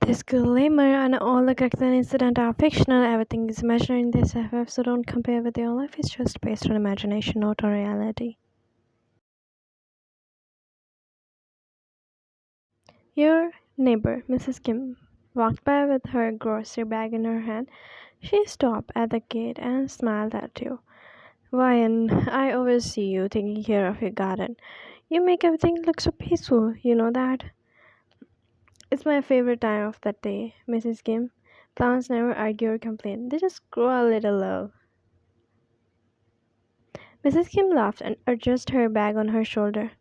Disclaimer and all the characters and incidents are fictional. Everything is imaginary in this FF, so don't compare with your life. It's just based on imagination, not on reality. Your neighbor, Mrs. Kim, walked by with her grocery bag in her hand. She stopped at the gate and smiled at you. Ryan, I always see you taking care of your garden. You make everything look so peaceful, you know that? It's my favorite time of the day, Mrs. Kim. Plants never argue or complain. They just grow a little love. Mrs. Kim laughed and adjusted her bag on her shoulder.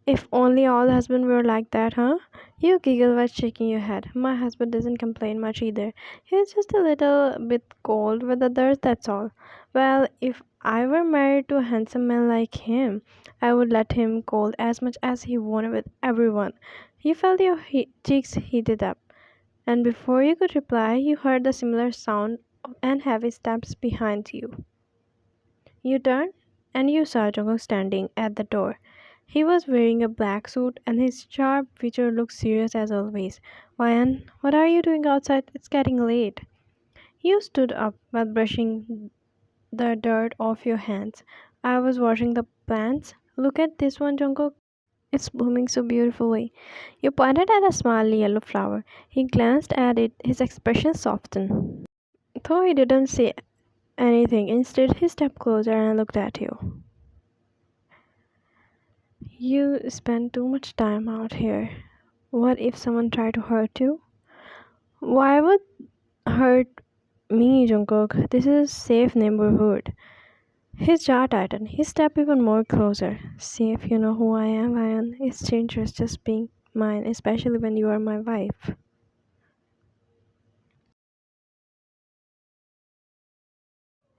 If only all husbands were like that, huh? You giggled while shaking your head. My husband doesn't complain much either. He's just a little bit cold with others, that's all. Well, if I were married to a handsome man like him, I would let him cold as much as he wanted with everyone. You felt your cheeks heated up, and before you could reply, you heard the similar sound and heavy steps behind you. You turned, and you saw Jungkook standing at the door. He was wearing a black suit, and his sharp feature looked serious as always. Ryan, what are you doing outside? It's getting late. You stood up while brushing the dirt off your hands. I was watering the plants. Look at this one, Jungkook. It's blooming so beautifully. You pointed at a small yellow flower. He glanced at it, his expression softened. Though he didn't say anything, instead he stepped closer and looked at you. You spend too much time out here. What if someone tried to hurt you? Why would hurt me, Jungkook? This is a safe neighborhood. His jaw tightened. He stepped even more closer. Safe, you know who I am, Ryan. It's dangerous just being mine, especially when you are my wife.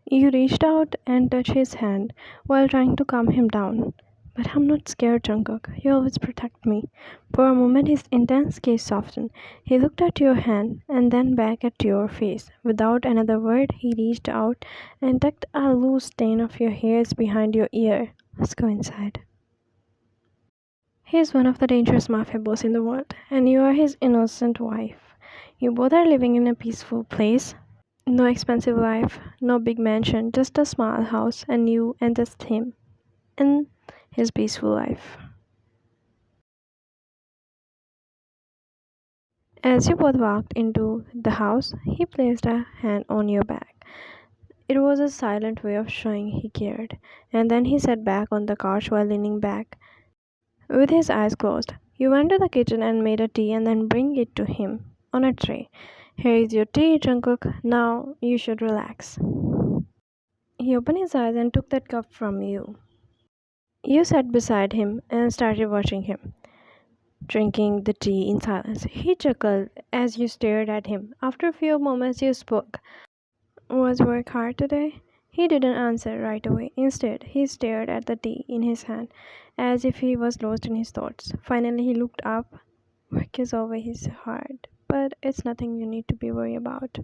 You reached out and touched his hand while trying to calm him down. But I'm not scared, Jungkook. You always protect me. For a moment, his intense gaze softened. He looked at your hand and then back at your face. Without another word, he reached out and tucked a loose stain of your hairs behind your ear. Let's go inside. He is one of the dangerous mafia boss in the world, and you are his innocent wife. You both are living in a peaceful place. No expensive life, no big mansion, just a small house, and you and just him in his peaceful life. As you both walked into the house, he placed a hand on your back. It was a silent way of showing he cared, and then he sat back on the couch while leaning back, with his eyes closed. You went to the kitchen and made a tea and then bring it to him on a tray. Here is your tea, Jungkook. Now you should relax. He opened his eyes and took that cup from you. You sat beside him and started watching him, drinking the tea in silence. He chuckled as you stared at him. After a few moments, you spoke. Was work hard today? He didn't answer right away. Instead, he stared at the tea in his hand as if he was lost in his thoughts. Finally, he looked up. Work is always hard, but it's nothing you need to be worried about.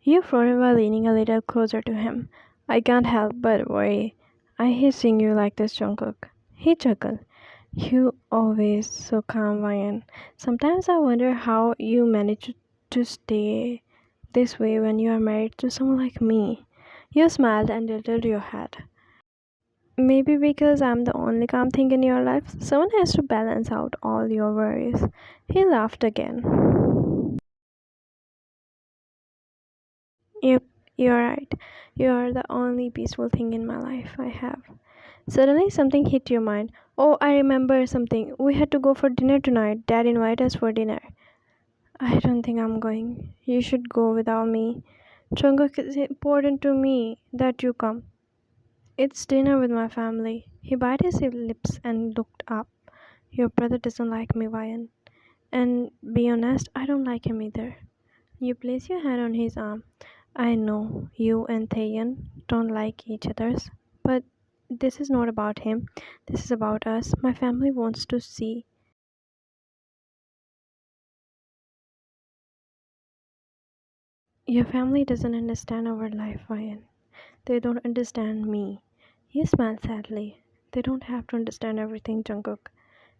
You frowned while leaning a little closer to him. I can't help but worry. I hate seeing you like this, Jungkook. He chuckled. You always so calm, Ryan. Sometimes I wonder how you manage to stay this way when you are married to someone like me. You smiled and tilted your head. Maybe because I'm the only calm thing in your life, someone has to balance out all your worries. He laughed again. Yep, you're right. You're the only peaceful thing in my life I have. Suddenly, something hit your mind. Oh, I remember something. We had to go for dinner tonight. Dad invited us for dinner. I don't think I'm going. You should go without me. Jungkook, it's important to me that you come. It's dinner with my family. He bit his lips and looked up. Your brother doesn't like me, Ryan. And be honest, I don't like him either. You place your hand on his arm. I know you and Thayan don't like each other's, but this is not about him. This is about us. My family wants to see. Your family doesn't understand our life, Ryan. They don't understand me. You smiled sadly. They don't have to understand everything, Jungkook.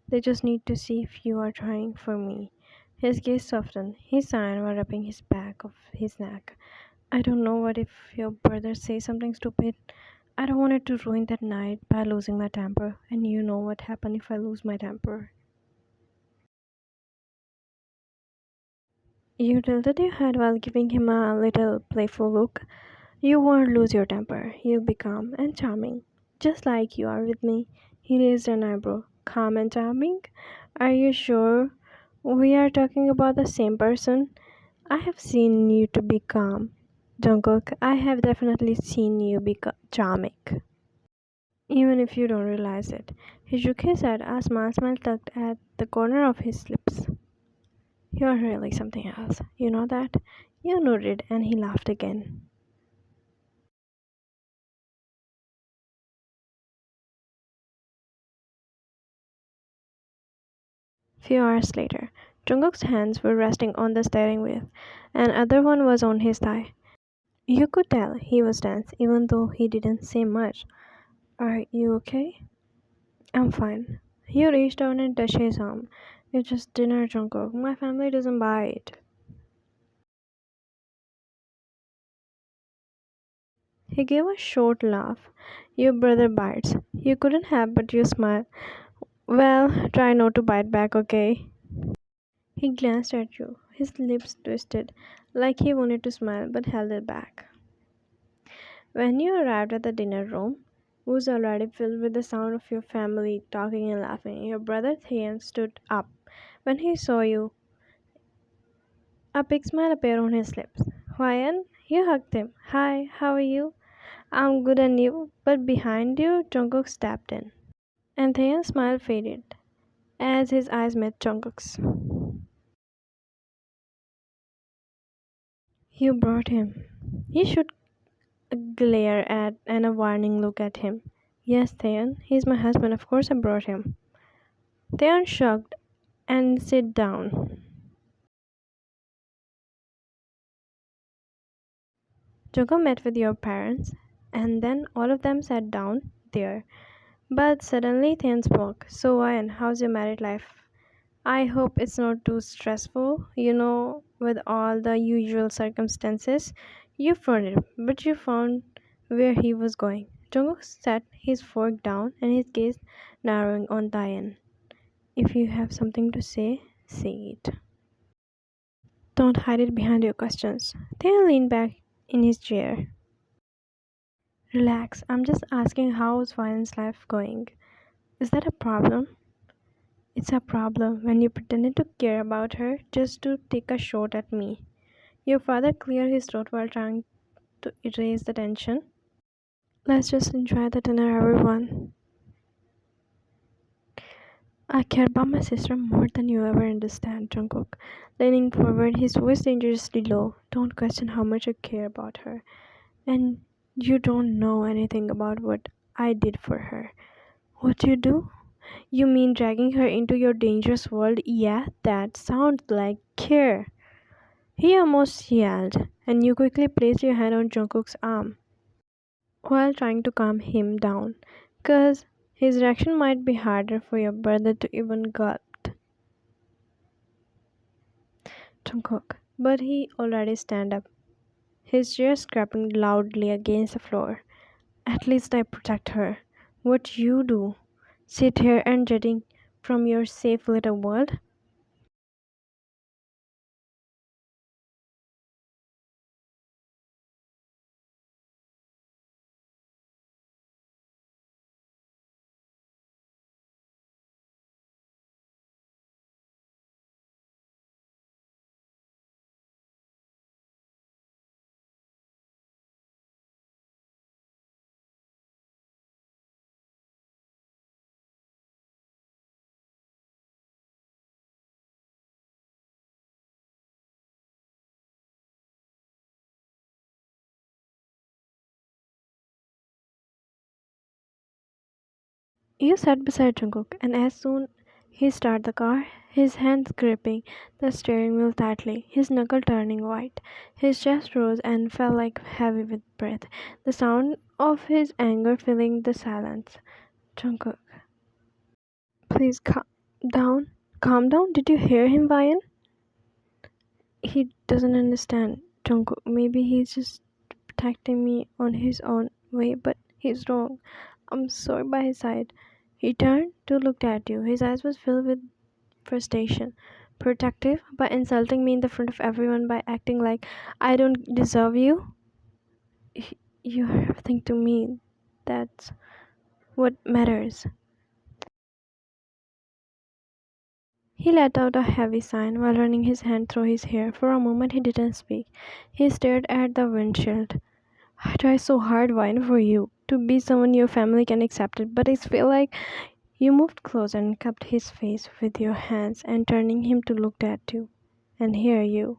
They just need to see if you are trying for me. His gaze softened. He sighed while rubbing his back of his neck. I don't know what if your brother says something stupid. I don't want it to ruin that night by losing my temper. And you know what happened if I lose my temper. You tilted your head while giving him a little playful look. You won't lose your temper. You'll be calm and charming. Just like you are with me. He raised an eyebrow. Calm and charming? Are you sure we are talking about the same person? I have seen you to be calm. Jungkook, I have definitely seen you be charming. Even if you don't realize it. He shook his head, a smile tugged at the corner of his lips. You're really something else. You know that? You nodded and he laughed again. Few hours later, Jungkook's hands were resting on the steering wheel, and other one was on his thigh. You could tell he was tense, even though he didn't say much. Are you okay? I'm fine. He reached down and touched his arm. It's just dinner, Jungkook. My family doesn't buy it. He gave a short laugh. Your brother bites. You couldn't have, but you smile. Well, try not to bite back, okay? He glanced at you, his lips twisted, like he wanted to smile but held it back. When you arrived at the dinner room, it was already filled with the sound of your family talking and laughing. Your brother Thean stood up. When he saw you, a big smile appeared on his lips. Hwayan, you hugged him. Hi, how are you? I'm good and you? But behind you, Jungkook stepped in. And Thean's smile faded as his eyes met Jungkook's. You brought him. You should glare at and a warning look at him. Yes, Theon, he's my husband. Of course I brought him. Theon shrugged and sat down. Joko met with your parents, and then all of them sat down there. But suddenly Theon spoke. So, Ryan, how's your married life? I hope it's not too stressful, with all the usual circumstances. You fronted, but you found where he was going. Jungkook set his fork down and his gaze narrowing on Diane. If you have something to say it. Don't hide it behind your questions. Diane leaned back in his chair. Relax, I'm just asking how's Diane's life going. Is that a problem? It's a problem when you pretended to care about her just to take a shot at me. Your father cleared his throat while trying to erase the tension. Let's just enjoy the dinner, everyone. I care about my sister more than you ever understand, Jungkook. Leaning forward, his voice dangerously low. Don't question how much I care about her. And you don't know anything about what I did for her. What you do? You mean dragging her into your dangerous world? Yeah, that sounds like care. He almost yelled, and you quickly placed your hand on Jungkook's arm while trying to calm him down, 'cause his reaction might be harder for your brother to even gulp. Jungkook, but he already stand up, his chair scraping loudly against the floor. At least I protect her. What you do? Sit here and jetting from your safe little world? You sat beside Jungkook, and as soon he started the car, his hands gripping the steering wheel tightly, his knuckle turning white, his chest rose and fell like heavy with breath, the sound of his anger filling the silence. Jungkook, please come. Down. Calm down. Did you hear him, Ryan? He doesn't understand, Jungkook. Maybe he's just protecting me on his own way, but he's wrong. I'm sorry by his side. He turned to look at you. His eyes was filled with frustration. Protective by insulting me in the front of everyone by acting like I don't deserve you. You're everything to me. That's what matters. He let out a heavy sigh while running his hand through his hair. For a moment he didn't speak. He stared at the windshield. I try so hard, Vine, for you to be someone your family can accept it, but I feel like you moved closer and cupped his face with your hands and turning him to look at you and hear you.